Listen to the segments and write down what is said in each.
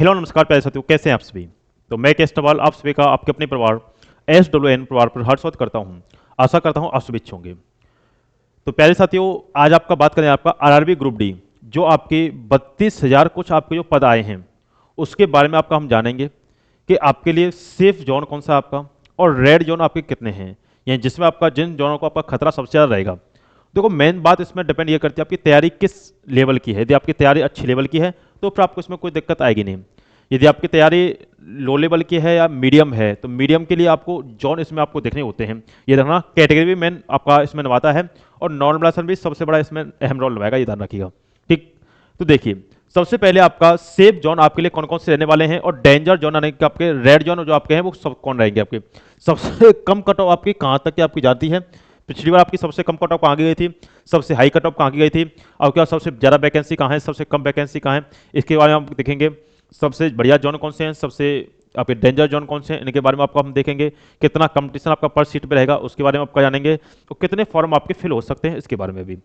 Hello नमस्कार प्यारे साथियों, कैसे हैं आप सभी। तो मैं केस्टवाल आप सभी का आपके अपने परिवार SWN परिवार पर हर्ष स्वागत करता हूं। आशा करता हूं आप सभी अच्छे होंगे। तो प्यारे साथियों, आज आपका बात करें आपका आरआरबी ग्रुप डी, जो आपके 32,000 कुछ आपके जो पद आए हैं उसके बारे में आपका हम जानेंगे कि आपके लिए सेफ जोन कौन सा आपका और रेड जोन आपके कितने हैं, यानी जिसमें आपका जिन जोनों को आपका खतरा सबसे ज़्यादा रहेगा। देखो, मेन बात इसमें डिपेंड ये करती है आपकी तैयारी किस लेवल की है। यदि आपकी तैयारी अच्छी लेवल की है तो फिर आपको इसमें कोई दिक्कत आएगी नहीं। यदि आपकी तैयारी लो लेवल की है या मीडियम है तो मीडियम के लिए आपको जोन इसमें आपको देखने होते हैं। ये देखना, कैटेगरी भी मेन आपका इसमें निभाता है और नॉर्मलाइजेशन भी सबसे बड़ा इसमें अहम रोल निभाएगा, ये ध्यान रखिएगा। ठीक, तो देखिए, सबसे पहले आपका सेफ जोन आपके लिए कौन कौन से रहने वाले हैं और डेंजर जोन यानी कि आपके रेड जोन जो आपके हैं वो सब कौन रहेंगे। आपके सबसे कम कट ऑफ आपकी कहाँ तक की आपकी जाती है। पिछली बार आपकी सबसे कम कट ऑफ कहाँ की गई थी, सबसे हाई कट ऑफ कहाँ की गई थी, और क्या सबसे ज़्यादा वैकेंसी कहाँ है, सबसे कम वैकेंसी कहाँ है, इसके बारे में हम देखेंगे। सबसे बढ़िया जोन कौन से हैं, सबसे आपके डेंजर जोन कौन से हैं, इनके बारे में आपको हम देखेंगे। कितना कंपटीशन आपका पर सीट पे रहेगा उसके बारे में आपका जानेंगे, और कितने फॉर्म आपके फिल हो सकते हैं इसके बारे में भी।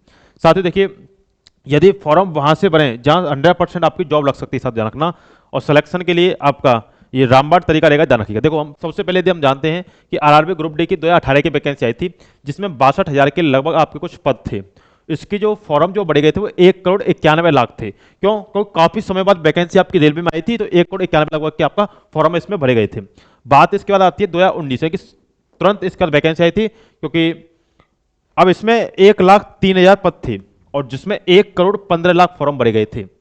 साथ ही देखिए, यदि फॉर्म वहाँ से भरें जहाँ 100% आपकी जॉब लग सकती है, साथ ध्यान रखना। और सिलेक्शन के लिए आपका ये रामबाण तरीका रहेगा, ध्यान रखिएगा। देखो, हम सबसे पहले यदि हम जानते हैं कि आरआरबी ग्रुप डी की 2018 की वैकेंसी आई थी जिसमें 62,000 के लगभग आपके कुछ पद थे। इसकी जो फॉर्म जो बढ़े गए थे वो 1,91,00,000 थे। क्यों? क्योंकि काफी समय बाद वैकेंसी आपकी रेलवे में आई थी तो 1,91,00,000 लगभग के आपका फॉर्म इसमें भरे गए थे। बात इसके बाद आती है 2019 की, तुरंत इसके बाद वैकेंसी आई थी, क्योंकि अब इसमें 1,03,000 पद थे और जिसमें 1,15,00,000 फॉर्म भरे गए थे।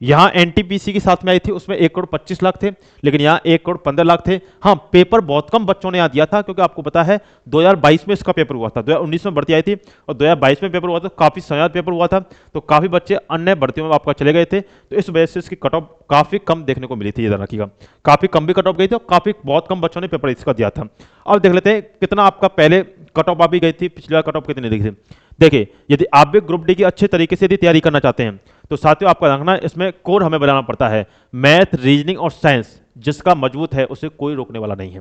यहां एनटीपीसी की साथ में आई थी, उसमें 1,25,00,000 थे, लेकिन यहां 1,15,00,000 थे। हाँ, पेपर बहुत कम बच्चों ने यहां दिया था, क्योंकि आपको पता है 2022 में इसका पेपर हुआ था, 2019 में भर्ती आई थी और 2022 में पेपर हुआ था, काफी समय पेपर हुआ था, तो काफी बच्चे अन्य भर्तियों में आपका चले गए थे, तो इस वजह से इसकी कट ऑफ काफी कम देखने को मिली थी। ध्यान रखिएगा, काफी कम भी कट ऑफ गई थी और काफी बहुत कम बच्चों ने पेपर इसका दिया था। अब देख लेते हैं कितना आपका पहले कट ऑफ भी गई थी, पिछली बार कट ऑफ कितनी देखी थी। देखिए, यदि आप भी ग्रुप डी की अच्छे तरीके से यदि तैयारी करना चाहते हैं तो साथियों आपका रखना, इसमें कोर हमें बनाना पड़ता है मैथ, रीजनिंग और साइंस। जिसका मजबूत है उसे कोई रोकने वाला नहीं है।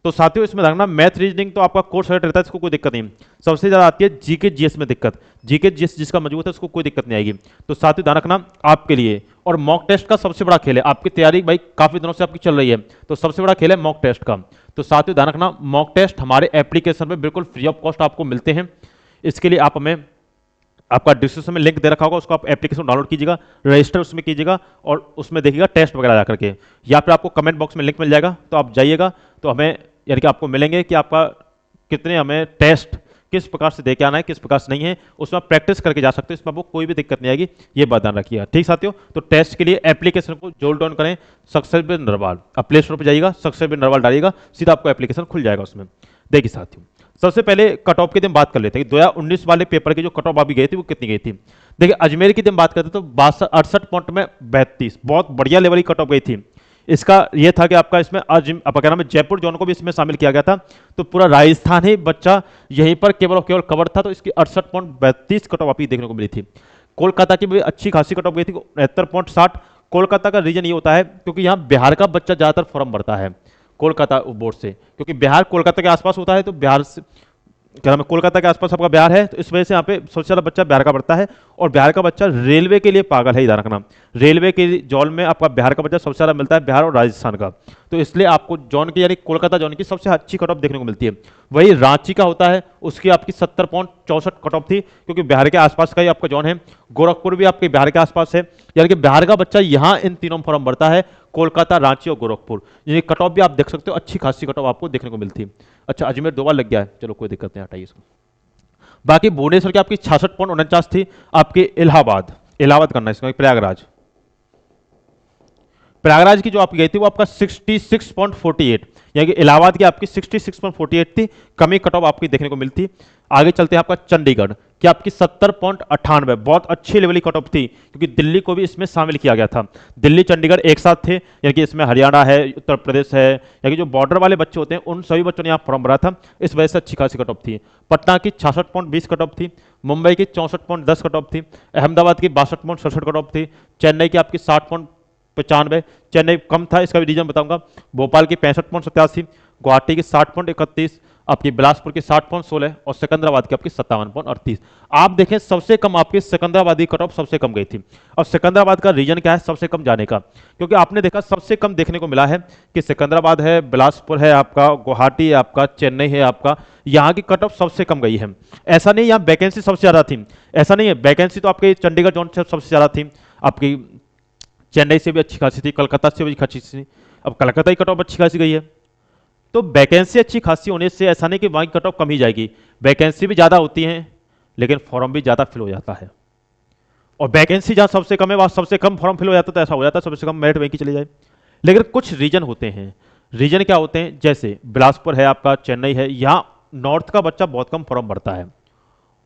तो साथियों इसमें रखना, मैथ रीजनिंग तो आपका कोर्स सेट रहता है, इसको कोई दिक्कत नहीं। सबसे ज्यादा आती है जीके जीएस में दिक्कत। जीके जीएस जिसका मजबूत है उसको कोई दिक्कत नहीं आएगी। तो साथियों ध्यान रखना आपके लिए, और मॉक टेस्ट का सबसे बड़ा खेल है। आपकी तैयारी भाई काफी दिनों से आपकी चल रही है, तो सबसे बड़ा खेल है मॉक टेस्ट का। तो साथियों ध्यान रखना, मॉक टेस्ट हमारे एप्लीकेशन में बिल्कुल फ्री ऑफ कॉस्ट आपको मिलते हैं। इसके लिए आप हमें, आपका डिस्क्रिप्शन में लिंक दे रखा होगा, उसको आप एप्लीकेशन डाउनलोड कीजिएगा, रजिस्टर उसमें कीजिएगा और उसमें देखिएगा टेस्ट वगैरह जा करके, या फिर आपको कमेंट बॉक्स में लिंक मिल जाएगा, तो आप जाइएगा तो हमें यानी कि आपको मिलेंगे कि आपका कितने हमें टेस्ट किस प्रकार से दे के आना है, किस प्रकार से नहीं है, उसमें आप प्रैक्टिस करके जा सकते हो। इसमें आपको कोई भी दिक्कत नहीं आएगी, ये बात ध्यान रखिएगा। ठीक साथियों, तो टेस्ट के लिए एप्लीकेशन को जोल डाउन करें, सक्सेस विद नरवाल। आप प्ले स्टोर पर जाइएगा, सक्सेस विद नरवाल डालिएगा, सीधा आपको एप्लीकेशन खुल जाएगा उसमें। देखिए साथियों, सबसे पहले कट ऑफ की दिन बात कर लेते हैं कि 2019 वाले पेपर की जो कट ऑफ अभी गई थी वो कितनी गई थी। देखिए, अजमेर की दिन बात करते तो 68 पॉइंट में 32, बहुत बढ़िया लेवल की कट ऑफ गई थी। इसका यह था कि आपका इसमें क्या नाम है, जयपुर जोन को भी इसमें शामिल किया गया था, तो पूरा राजस्थान ही बच्चा यहीं पर केवल और केवल कवर था, तो इसकी 68.32 कट ऑफ आपकी देखने को मिली थी। कोलकाता की भी अच्छी खासी कट ऑफ गई थी, 69.60। कोलकाता का रीजन ये होता है क्योंकि यहाँ बिहार का बच्चा ज्यादातर फॉर्म भरता है कोलकाता बोर्ड से, क्योंकि बिहार कोलकाता के आसपास होता है, तो बिहार से क्या नाम है, कोलकाता के आसपास आपका बिहार है, तो इस वजह से यहाँ पे सबसे ज्यादा बच्चा बिहार का पढ़ता है। और बिहार का बच्चा रेलवे के लिए पागल है, याद रखना। रेलवे के जोन में आपका बिहार का बच्चा सबसे ज्यादा मिलता है, बिहार और राजस्थान का। तो इसलिए आपको जोन की यानी कोलकाता जोन की सबसे अच्छी कट ऑफ देखने को मिलती है। वही रांची का होता है, उसकी आपकी 70.64 कट ऑफ थी, क्योंकि बिहार के आसपास का ही आपका जोन है। गोरखपुर भी आपके बिहार के आसपास है, यानी कि बिहार का बच्चा यहाँ इन तीनों फॉर्म भरता है, कोलकाता, रांची और गोरखपुर। ये कट ऑफ भी आप देख सकते हो, अच्छी खासी कट ऑफ आपको देखने को मिलती है। अच्छा, अजमेर 2 बार लग गया है, चलो कोई दिक्कत नहीं, हटाइए इसको। बाकी भुवनेश्वर की आपकी 66.49 थी। आपके इलाहाबाद, इलाहाबाद करना इसमें, प्रयागराज, प्रयागराज की जो आपकी गई थी वो आपका 66.48, यानी कि इलाहाबाद की आपकी 66.48 थी, कमी कट ऑफ आपकी देखने को मिलती। आगे चलते हैं आपका चंडीगढ़ की आपकी 70.98, बहुत अच्छी लेवल की कट ऑफ थी, क्योंकि दिल्ली को भी इसमें शामिल किया गया था। दिल्ली चंडीगढ़ एक साथ थे, यानी कि इसमें हरियाणा है, उत्तर प्रदेश है, यानी कि जो बॉर्डर वाले बच्चे होते हैं उन सभी बच्चों ने यहाँ फॉर्म भरा था, इस वजह से अच्छी खासी कट ऑफ थी। पटना की 66.20 कट ऑफ थी, मुंबई की 64.10 कट ऑफ थी, अहमदाबाद की 62.67 कट ऑफ थी, चेन्नई की आपकी 60.95, चेन्नई कम था, इसका भी रीजन बताऊंगा। भोपाल की 65.87, गुवाहाटी की 60.31, आपकी बिलासपुर की 60.16 और सिकंदराबाद की आपकी 57.38। आप देखें सबसे कम आपकी सिकंदराबाद की कट ऑफ सबसे कम गई थी। और सिकंदराबाद का रीजन क्या है सबसे कम जाने का, क्योंकि आपने देखा सबसे कम देखने को मिला है कि सिकंदराबाद है, बिलासपुर है आपका, गुवाहाटी है आपका, चेन्नई है आपका, यहाँ की कट ऑफ सबसे कम गई है। ऐसा नहीं यहाँ वैकेंसी सबसे ज्यादा थी, ऐसा नहीं है, वैकेंसी तो आपके चंडीगढ़ जोन से सबसे ज्यादा थी, आपकी चेन्नई से भी अच्छी खासी थी, कलकत्ता से भी अच्छी थी। अब कलकत्ता की कट ऑफ अच्छी खासी गई है, तो वैकेंसी अच्छी खासी होने से ऐसा नहीं कि वहाँ की कट ऑफ कम ही जाएगी, वैकेंसी भी ज़्यादा होती हैं लेकिन फॉर्म भी ज़्यादा फिल हो जाता है। और वैकेंसी जहाँ सबसे कम है वहाँ सबसे कम फॉर्म फिल हो जाता है, तो ऐसा हो जाता है सबसे कम मेरिट वहीं की चली जाए। लेकिन कुछ रीजन होते हैं, रीजन क्या होते हैं, जैसे बिलासपुर है आपका, चेन्नई है, यहाँ नॉर्थ का बच्चा बहुत कम फॉर्म भरता है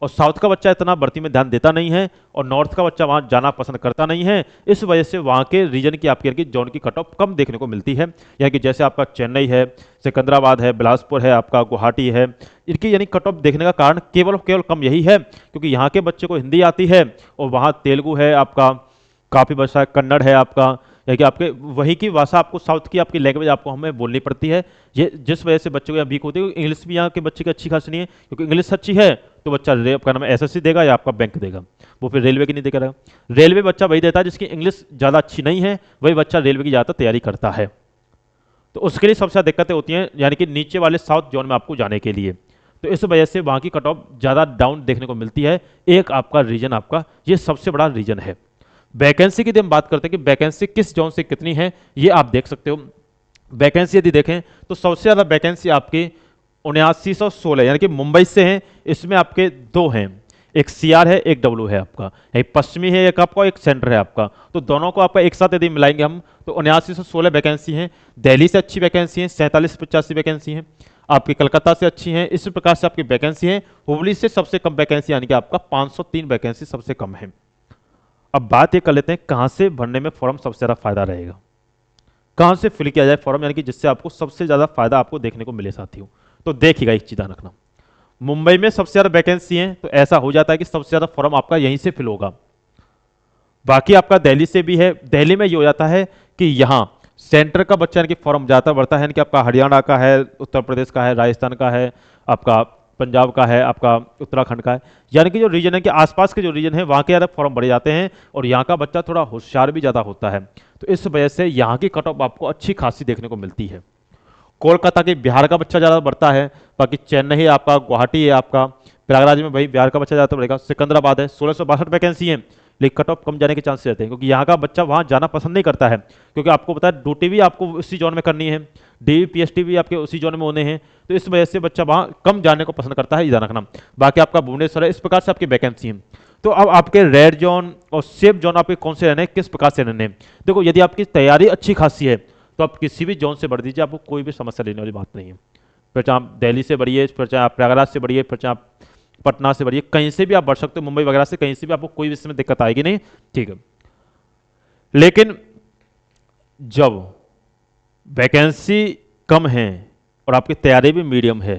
और साउथ का बच्चा इतना भर्ती में ध्यान देता नहीं है और नॉर्थ का बच्चा वहाँ जाना पसंद करता नहीं है। इस वजह से वहाँ के रीजन की आपकी जोन की कट ऑफ कम देखने को मिलती है। यानी कि जैसे आपका चेन्नई है, सिकंदराबाद है, बिलासपुर है आपका, गुवाहाटी है, इनकी यानी कट ऑफ देखने का कारण केवल केवल कम यही है क्योंकि यहाँ के बच्चे को हिंदी आती है और वहाँ तेलुगु है आपका, काफ़ी भाषा, कन्नड़ है आपका, या कि आपके वही की भाषा आपको साउथ की आपकी लैंग्वेज आपको हमें बोलनी पड़ती है। ये जिस वजह से बच्चों को यहाँ वीक होती है। इंग्लिश भी यहाँ के बच्चे की अच्छी खासी नहीं है, क्योंकि इंग्लिश अच्छी है तो बच्चा आपका नाम एसएससी देगा या आपका बैंक देगा, वो फिर रेलवे की नहीं देगा। रेलवे बच्चा वही देता है जिसकी इंग्लिश ज़्यादा अच्छी नहीं है, वही बच्चा रेलवे की ज़्यादा तैयारी करता है। तो उसके लिए सबसे ज़्यादा दिक्कतें होती हैं, यानी कि नीचे वाले साउथ जोन में आपको जाने के लिए। तो इस वजह से वहाँ की कट ऑफ ज़्यादा डाउन देखने को मिलती है। एक आपका रीजन, आपका ये सबसे बड़ा रीजन है। वैकेंसी की हम बात करते हैं कि वैकेंसी किस जोन से कितनी है, ये आप देख सकते हो। वैकेंसी यदि देखें तो सबसे ज़्यादा वैकेंसी आपकी 7916 यानी कि मुंबई से है। इसमें आपके दो हैं, एक सीआर है, एक डब्ल्यू है आपका, एक पश्चिमी है एक आपका, एक सेंटर है आपका। तो दोनों को आपका एक साथ यदि मिलाएंगे हम तो 7916 वैकेंसी हैं। दिल्ली से अच्छी वैकेंसी है, 4785 वैकेंसी है आपकी, कलकत्ता से अच्छी हैं, इस प्रकार से आपकी वैकेंसी है। हुबली से सबसे कम वैकेंसी यानी कि आपका 503 वैकेंसी सबसे कम है। अब बात ये कर लेते हैं कहां से भरने में फॉर्म सबसे ज्यादा फायदा रहेगा, कहां से फिल किया जाए फॉर्म, यानी कि जिससे आपको सबसे ज्यादा फायदा आपको देखने को मिले साथियों। तो देखिएगा एक चीज ध्यान रखना, मुंबई में सबसे ज्यादा वैकेंसी है तो ऐसा हो जाता है कि सबसे ज्यादा फॉर्म आपका यहीं से फिल होगा। बाकी आपका दिल्ली से भी है, दिल्ली में ये हो जाता है कि यहाँ सेंटर का बच्चा यानी कि फॉर्म ज्यादा बढ़ता है, यानी कि आपका हरियाणा का है, उत्तर प्रदेश का है, राजस्थान का है, आपका पंजाब का है, आपका उत्तराखंड का है, यानी कि जो रीजन है कि आसपास के जो रीजन है वहाँ के ज़्यादा फॉर्म बढ़े जाते हैं और यहाँ का बच्चा थोड़ा होशियार भी ज़्यादा होता है। तो इस वजह से यहाँ की कट ऑफ आपको अच्छी खासी देखने को मिलती है। कोलकाता के बिहार का बच्चा ज़्यादा बढ़ता है, बाकी चेन्नई है आपका, गुवाहाटी है आपका, प्रयागराज में भाई बिहार का बच्चा ज़्यादा बढ़ेगा, सिकंदराबाद है, 1662 वैकेंसी है, लेकिन कट ऑफ कम जाने के चांसेस रहते हैं क्योंकि यहाँ का बच्चा वहाँ जाना पसंद नहीं करता है, क्योंकि आपको पता है ड्यूटी भी आपको उसी जोन में करनी है, डी पीएसटी भी आपके उसी जोन में होने हैं, तो इस वजह से बच्चा वहाँ कम जाने को पसंद करता है, ध्यान रखना। बाकी आपका भुवनेश्वर है, इस प्रकार से आपकी वैकेंसी है। तो अब आपके रेड जोन और सेफ जोन आपके कौन से रहने हैं, किस प्रकार से रहने हैं। देखो यदि आपकी तैयारी अच्छी खासी है तो आप किसी भी जोन से बढ़ दीजिए, आपको कोई भी समस्या लेने वाली बात नहीं है। फिर चाहे आप दिल्ली से बढ़िए, फिर चाहे आप प्रयागराज से बढ़िए, फिर चाहे आप पटना से बढ़िए, कहीं से भी आप बढ़ सकते हो, मुंबई वगैरह से कहीं से भी आपको कोई भी इसमें दिक्कत आएगी नहीं, ठीक है। लेकिन जब वैकेंसी कम है और आपकी तैयारी भी मीडियम है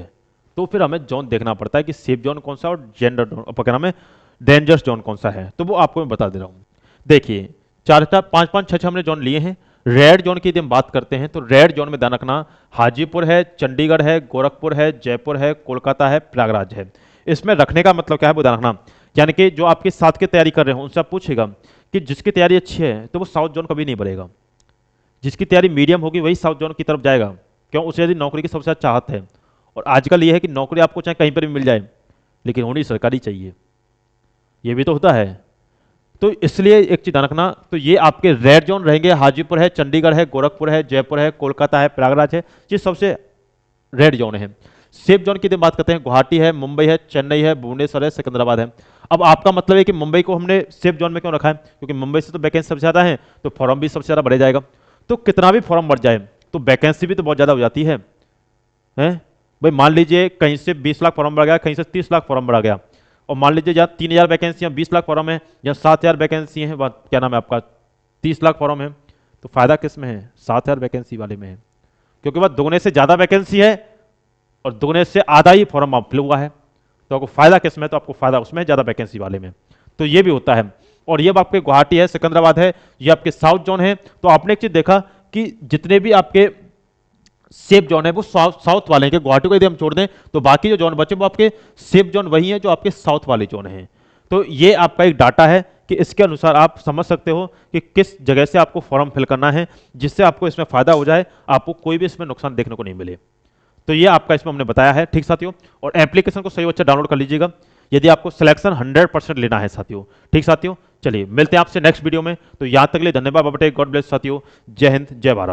तो फिर हमें जोन देखना पड़ता है कि सेफ जोन कौन सा और जेंडर जोन क्या नाम है, डेंजरस जोन कौन सा है। तो वो आपको मैं बता दे रहा हूं। देखिए 4 5 5 6 हमने जोन लिए हैं। रेड जोन की यदि हम बात करते हैं तो रेड जोन में ध्यान रखना हाजीपुर है, चंडीगढ़ है, गोरखपुर है, जयपुर है, कोलकाता है, प्रयागराज है। इसमें रखने का मतलब क्या है वो ध्यान रखना, यानी कि जो आपके साथ की तैयारी कर रहे हो उनसे आप पूछेगा कि जिसकी तैयारी अच्छी है तो वो साउथ जोन कभी नहीं बढ़ेगा, जिसकी तैयारी मीडियम होगी वही साउथ जोन की तरफ जाएगा। क्यों, उसे यदि नौकरी की सबसे ज्यादा चाहत है, और आजकल ये है कि नौकरी आपको चाहे कहीं पर भी मिल जाए लेकिन होनी सरकारी चाहिए, ये भी तो होता है। तो इसलिए एक चीज ध्यान रखना, तो ये आपके रेड जोन रहेंगे, हाजीपुर है, चंडीगढ़ है, गोरखपुर है, जयपुर है, कोलकाता है, प्रयागराज है, ये सबसे रेड जोन है। सेफ जोन की बात करते हैं, गुवाहाटी है, मुंबई है, चेन्नई है, भुवनेश्वर है, सिकंदराबाद है। अब आपका मतलब है कि मुंबई को हमने सेफ जोन में क्यों रखा है, क्योंकि मुंबई से तो वैकेंसी सबसे ज्यादा है तो फॉर्म भी सबसे ज्यादा बढ़ जाएगा। तो कितना भी फॉर्म बढ़ जाए तो वैकेंसी भी तो बहुत ज्यादा हो जाती है, भाई मान लीजिए कहीं से 20 लाख फॉर्म बढ़ गया, कहीं से 30 लाख फॉर्म बढ़ा गया, और मान लीजिए जहाँ 3000 वैकेंसी 20 लाख फॉर्म है, या 7000 वैकेंसी है, क्या नाम है आपका 30 लाख फॉर्म है, तो फायदा किस में है, 7000 वैकेंसी वाले में है, क्योंकि वह दुगने से ज्यादा वैकेंसी है और दुगने से आधा ही फॉर्म फिल हुआ है। तो आपको फायदा किस में, तो आपको फायदा उसमें ज्यादा वैकेंसी वाले में। तो ये भी होता है। और ये आपके गुवाहाटी है, सिकंदराबाद है, ये आपके साउथ जोन है। तो आपने एक चीज देखा कि जितने भी आपके सेफ जोन है वो साउथ वाले हैं, कि गुवाहाटी को यदि हम छोड़ दें तो बाकी जो जोन बचे वो आपके सेफ जोन वही हैं जो आपके साउथ वाले जोन हैं। तो ये आपका एक डाटा है कि इसके अनुसार आप समझ सकते हो कि किस जगह से आपको फॉर्म फिल करना है जिससे आपको इसमें फायदा हो जाए, आपको कोई भी इसमें नुकसान देखने को नहीं मिले। तो ये आपका इसमें हमने बताया है, ठीक साथियों। और एप्लीकेशन को सही अच्छा डाउनलोड कर लीजिएगा यदि आपको सिलेक्शन 100% लेना है साथियों, ठीक साथियों। चलिए मिलते हैं आपसे नेक्स्ट वीडियो में, तो यहां तक के लिए धन्यवाद, बाबा टेक, गॉड ब्लेस साथियों, जय हिंद जय भारत।